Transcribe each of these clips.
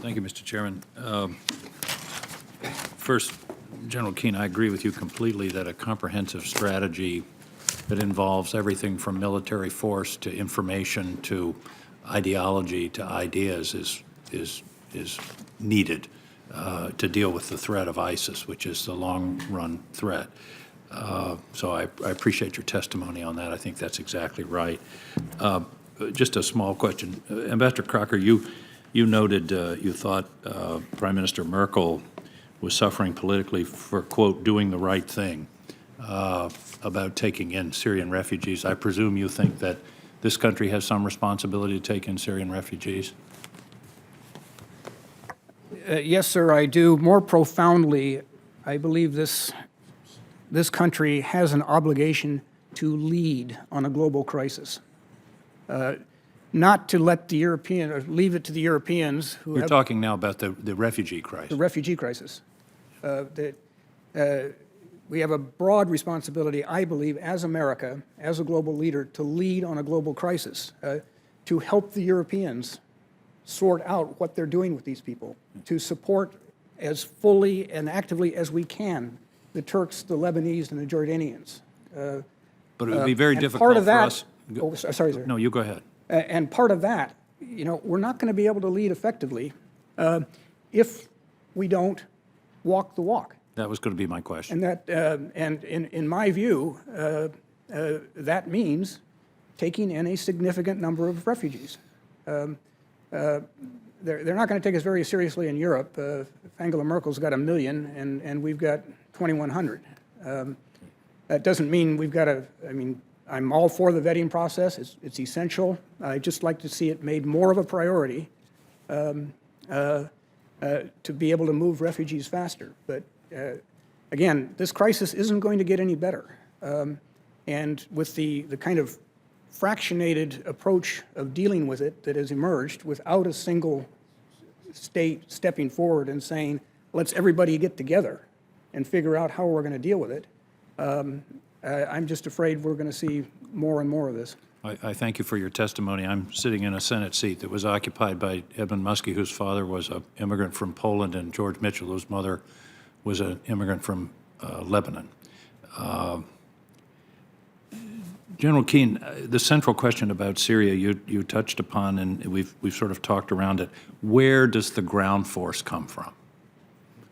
Thank you, Mr. Chairman. First, General Keane, I agree with you completely that a comprehensive strategy that involves everything from military force to information to ideology to ideas is needed to deal with the threat of ISIS, which is the long-run threat. So I appreciate your testimony on that. I think that's exactly right. Just a small question. Ambassador Crocker, you noted you thought Prime Minister Merkel was suffering politically for, quote, doing the right thing about taking in Syrian refugees. I presume you think that this country has some responsibility to take in Syrian refugees? Yes, sir, I do. More profoundly, I believe this country has an obligation to lead on a global crisis. Not to let the European, or leave it to the Europeans who You're have talking now about the refugee the crisis. refugee crisis. We have a broad responsibility, I believe, as America, as a global leader, to lead on a global crisis, to help the Europeans sort out what they're doing with these people, to support as fully and actively as we can the Turks, the Lebanese, and the Jordanians. But it would be very And difficult part of for that, us. oh, sorry, sir. No, you go ahead. And part of that, you know, we're not going to be able to lead effectively if we don't walk the walk. That was going to be my question. And that, and in my view, that means taking in a significant number of refugees. They're not going to take us very seriously in Europe. Angela Merkel's got 1 million, and we've got 2,100. That doesn't mean we've got to, I mean, I'm all for the vetting process. It's essential. I'd just like to see it made more of a priority to be able to move refugees faster. But again, this crisis isn't going to get any better. And with the kind of fractionated approach of dealing with it that has emerged without a single state stepping forward and saying, let's everybody get together and figure out how we're going to deal with it, I'm just afraid we're going to see more and more of this. I thank you for your testimony. I'm sitting in a Senate seat that was occupied by Edmund Muskie, whose father was an immigrant from Poland, and George Mitchell, whose mother was an immigrant from Lebanon. General Keane, the central question about Syria you touched upon, and we've sort of talked around it. Where does the ground force come from?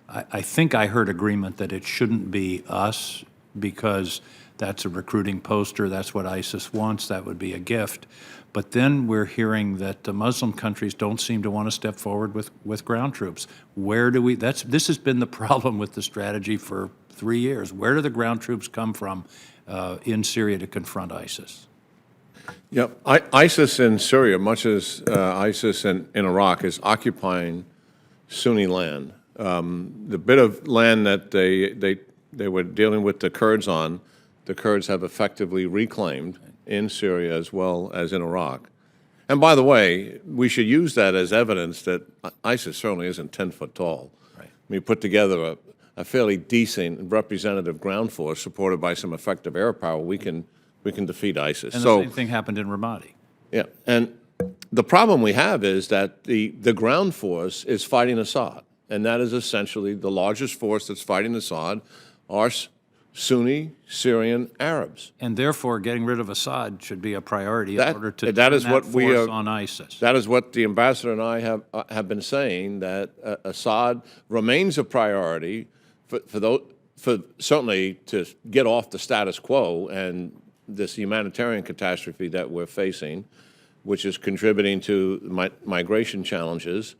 I think I heard agreement that it shouldn't be us because that's a recruiting poster, that's what ISIS wants, that would be a gift. But then we're hearing that the Muslim countries don't seem to want to step forward with ground troops. Where do we, this has been the problem with the strategy for 3 years. Where do the ground troops come from in Syria to confront ISIS? Yeah, ISIS in Syria, much as ISIS in Iraq, is occupying Sunni land. The bit of land that they were dealing with the Kurds on, the Kurds have effectively reclaimed in Syria as well as in Iraq. And by the way, we should use that as evidence that ISIS certainly isn't 10 foot tall. Right. We put together a fairly decent representative ground force supported by some effective air power. We can defeat ISIS. And the same thing happened in Ramadi. Yeah, and the problem we have is that the ground force is fighting Assad, and that is essentially the largest force that's fighting Assad are Sunni Syrian Arabs. And therefore, getting rid of Assad should be a priority in order to that is what we force on ISIS. That is what the ambassador and I have been saying, that Assad remains a priority for certainly to get off the status quo and this humanitarian catastrophe that we're facing, which is contributing to migration challenges,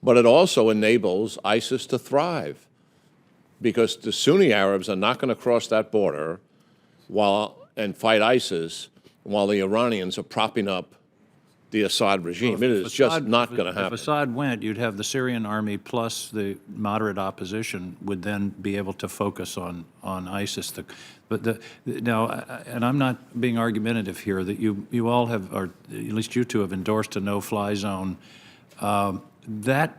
but it also enables ISIS to thrive, because the Sunni Arabs are not going to cross that border and fight ISIS while the Iranians are propping up the Assad regime. It is just not going to happen. If Assad went, you'd have the Syrian army plus the moderate opposition would then be able to focus on ISIS. Now, and I'm not being argumentative here, that you all have, or at least you two have endorsed a no-fly zone. That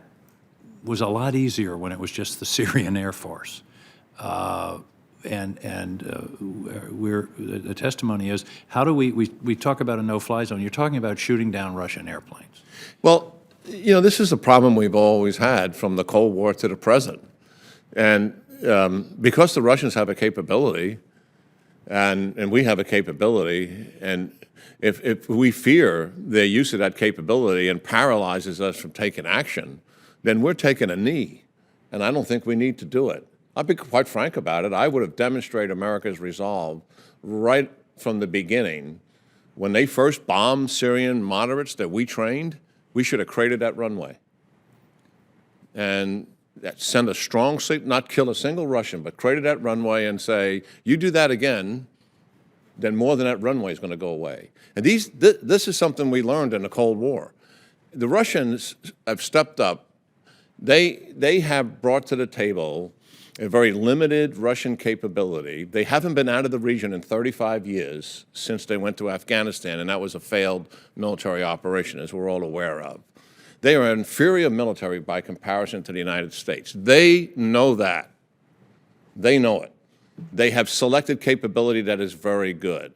was a lot easier when it was just the Syrian Air Force. The testimony is, how do we talk about a no-fly zone? You're talking about shooting down Russian airplanes. Well, You know, this is a problem we've always had from the Cold War to the present. And because the Russians have a capability, and we have a capability, and if we fear their use of that capability and paralyzes us from taking action, then we're taking a knee. And I don't think we need to do it. I'll be quite frank about it. I would have demonstrated America's resolve right from the beginning. When they first bombed Syrian moderates that we trained, we should have created that runway. And that send a strong signal, not kill a single Russian, but created that runway and say, you do that again, then more than that runway is going to go away. And this is something we learned in the Cold War. The Russians have stepped up. They have brought to the table a very limited Russian capability. They haven't been out of the region in 35 years since they went to Afghanistan, and that was a failed military operation, as we're all aware of. They are an inferior military by comparison to the United States. They know that. They know it. They have selected capability that is very good.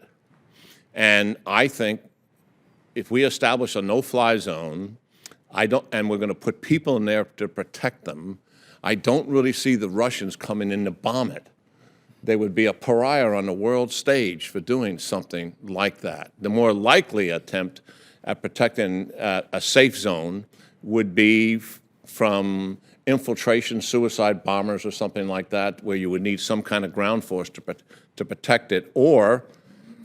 And I think if we establish a no-fly zone, and we're going to put people in there to protect them, I don't really see the Russians coming in to bomb it. They would be a pariah on the world stage for doing something like that. The more likely attempt at protecting a safe zone would be from infiltration, suicide bombers or something like that, where you would need some kind of ground force to protect it, or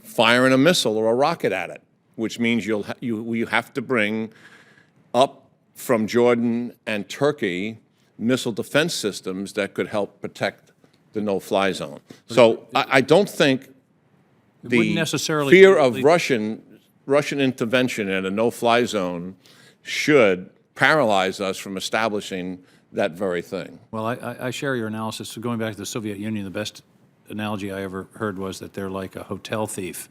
firing a missile or a rocket at it, which means you have to bring up from Jordan and Turkey missile defense systems that could help protect the no-fly zone. So I don't think the necessarily fear of Russian intervention in a no-fly zone should paralyze us from establishing that very thing. Well, I share your analysis. So going back to the Soviet Union, the best analogy I ever heard was that they're like a hotel thief.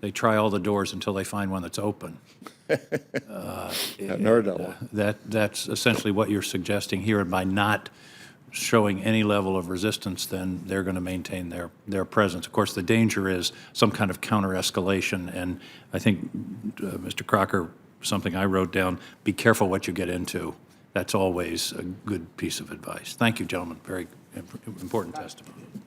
They try all the doors until they find one that's open. Haven't heard that one. That's essentially what you're suggesting here, and by not showing any level of resistance, then they're going to maintain their presence. Of course, the danger is some kind of counter-escalation, and I think, Mr. Crocker, something I wrote down, be careful what you get into. That's always a good piece of advice. Thank you, gentlemen. Very important testimony.